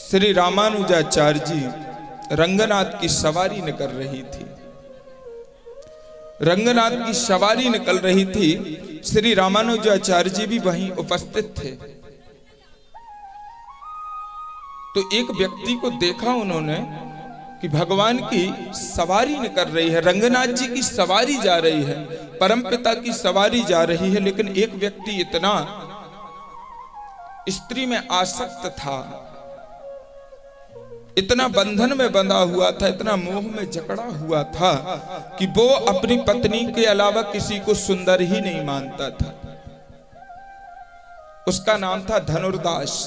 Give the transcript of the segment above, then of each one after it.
श्री रामानुजाचार्य जी रंगनाथ की सवारी निकल रही थी। रंगनाथ की सवारी निकल रही थी, श्री रामानुजाचार्य जी भी वहीं उपस्थित थे। तो एक व्यक्ति को देखा उन्होंने कि भगवान की सवारी निकल रही है, रंगनाथ जी की सवारी जा रही है, परमपिता की सवारी जा रही है, लेकिन एक व्यक्ति इतना स्त्री में आसक्त था, इतना बंधन में बंधा हुआ था, इतना मोह में जकड़ा हुआ था कि वो अपनी पत्नी के अलावा किसी को सुंदर ही नहीं मानता था। उसका नाम था धनुर्दास।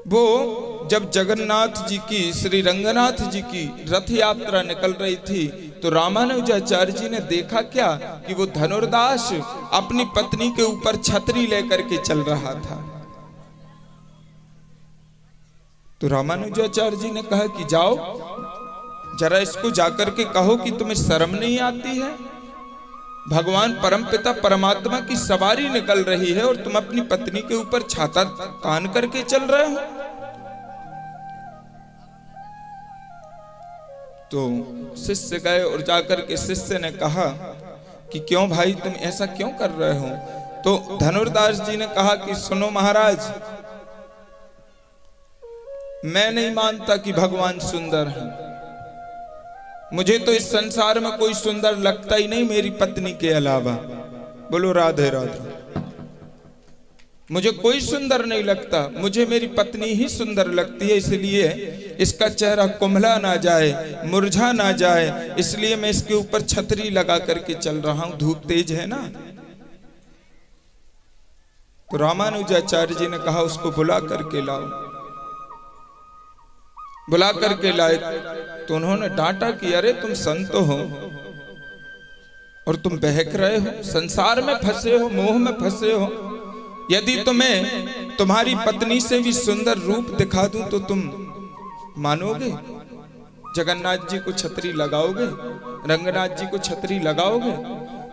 वो जब जगन्नाथ जी की, श्री रंगनाथ जी की रथ यात्रा निकल रही थी तो रामानुजाचार्य जी ने देखा क्या कि वो धनुर्दास अपनी पत्नी के ऊपर छतरी लेकर के चल रहा था। तो रामानुजाचार्य जी ने कहा कि जाओ जरा इसको जाकर के कहो कि तुम्हें शर्म नहीं आती है, भगवान परमपिता परमात्मा की सवारी निकल रही है और तुम अपनी पत्नी के ऊपर छाता तान करके चल रहे हो। तो शिष्य गए और जाकर के शिष्य ने कहा कि क्यों भाई तुम ऐसा क्यों कर रहे हो? तो धनुर्दास जी ने कहा कि सुनो महाराज, मैं नहीं मानता कि भगवान सुंदर है, मुझे तो इस संसार में कोई सुंदर लगता ही नहीं मेरी पत्नी के अलावा। बोलो राधे राधे। मुझे कोई सुंदर नहीं लगता, मुझे मेरी पत्नी ही सुंदर लगती है, इसलिए इसका चेहरा कुम्हला ना जाए, मुरझा ना जाए, इसलिए मैं इसके ऊपर छतरी लगा करके चल रहा हूं, धूप तेज है ना। तो रामानुजाचार्य जी ने कहा उसको बुला करके लाओ। बुला करके लाए तो उन्होंने डांटा कि अरे तुम संत हो और तुम बहक रहे हो, संसार में फंसे हो, मोह में फंसे हो। यदि तुम्हें तुम्हारी पत्नी से भी सुंदर रूप दिखा दूं तो तुम मानोगे? जगन्नाथ जी को छतरी लगाओगे? रंगनाथ जी को छतरी लगाओगे?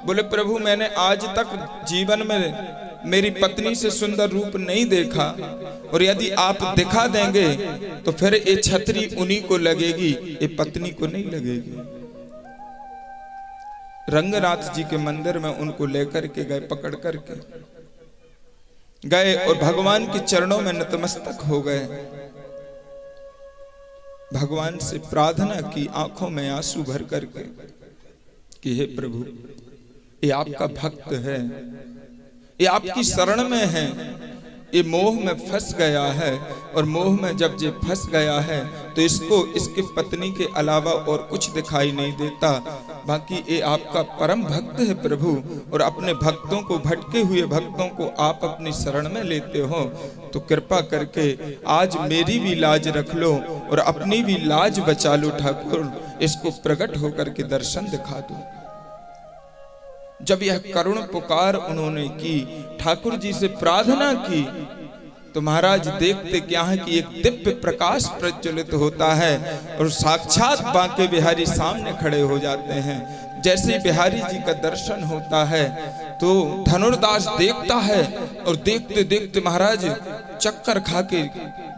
बोले प्रभु मैंने आज तक जीवन में मेरी पत्नी से सुंदर रूप नहीं देखा, और यदि आप दिखा देंगे तो फिर ये छतरी उन्हीं को लगेगी, ये पत्नी को नहीं लगेगी। रंगनाथ जी के मंदिर में उनको लेकर के गए, पकड़ करके गए और भगवान के चरणों में नतमस्तक हो गए। भगवान से प्रार्थना की, आंखों में आंसू भर करके कि हे प्रभु ये आपका भक्त है, ये आपकी शरण में है, ये मोह में फंस गया है, और मोह में जब ये फंस गया है तो इसको इसके पत्नी के अलावा और कुछ दिखाई नहीं देता, बाकी ये आपका परम भक्त है प्रभु, और अपने भक्तों को, भटके हुए भक्तों को आप अपनी शरण में लेते हो, तो कृपा करके आज मेरी भी लाज रख लो और अपनी भी लाज बचा लो ठाकुर, इसको प्रकट होकर के दर्शन दिखा दो। जब यह करुण पुकार उन्होंने की, ठाकुर जी से प्रार्थना की, तो महाराज देखते क्या है कि एक दिव्य प्रकाश प्रज्वलित होता है और साक्षात बांके बिहारी सामने खड़े हो जाते हैं। जैसे ही बिहारी जी का दर्शन होता है तो धनुर्दास देखता है और देखते देखते महाराज चक्कर खा के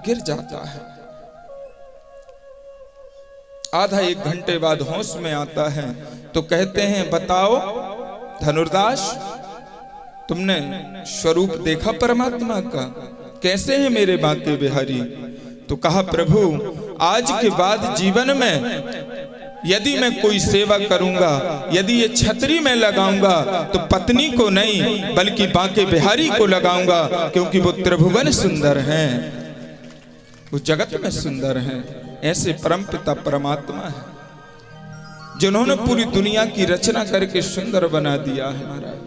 गिर जाता है। आधा एक घंटे बाद होश में आता है तो कहते हैं बताओ धनुर्दास, तुमने स्वरूप देखा परमात्मा का, कैसे है मेरे बांके बिहारी? तो कहा प्रभु आज के बाद जीवन में यदि मैं कोई सेवा करूंगा, यदि ये छतरी में लगाऊंगा तो पत्नी को नहीं बल्कि बांके बिहारी को लगाऊंगा, क्योंकि वो त्रिभुवन सुंदर हैं, वो जगत में सुंदर हैं। ऐसे परमपिता परमात्मा है जिन्होंने पूरी दुनिया की रचना करके सुंदर बना दिया है महाराज।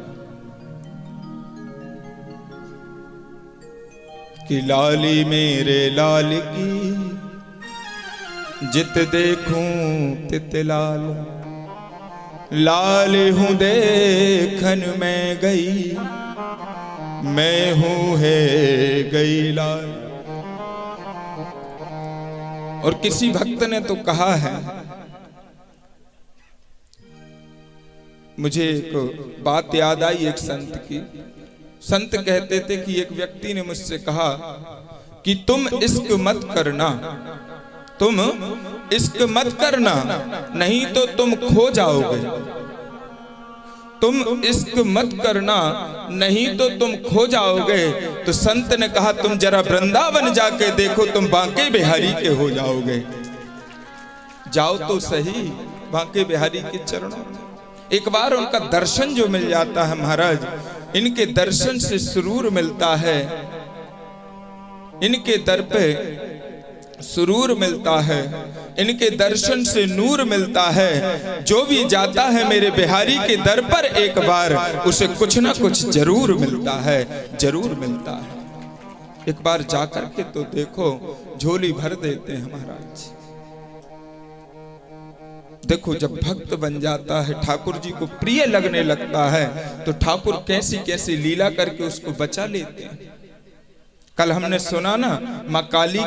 कि लाली मेरे लाल की जित देखूं तित लाल, लाल हूं देखन में गई, मैं हूं है गई लाल। और किसी भक्त ने तो कहा है, मुझे एक बात याद आई एक संत की। संत कहते थे कि एक व्यक्ति ने मुझसे कहा कि तुम इश्क मत करना, तुम इश्क मत करना, नहीं तो तुम खो जाओगे। तुम इश्क मत करना, नहीं तो तुम खो जाओगे। तो संत ने कहा तुम जरा वृंदावन जाके देखो, तुम बांके बिहारी के हो जाओगे। जाओ तो सही बांके बिहारी के चरणों में, एक बार उनका दर्शन जो मिल जाता है महाराज, इनके दर्शन से सुरूर मिलता है, इनके दर पे सुरूर मिलता है, इनके दर्शन से नूर मिलता है। जो भी जाता है मेरे बिहारी के दर पर एक बार, उसे कुछ ना कुछ जरूर मिलता है, जरूर मिलता है। एक बार जाकर के तो देखो, झोली भर देते हैं महाराज। देखो जब भक्त बन जाता है, ठाकुर जी को प्रिय लगने लगता है, तो ठाकुर कैसी कैसी लीला करके उसको बचा लेते हैं। कल हमने सुना ना, माँ काली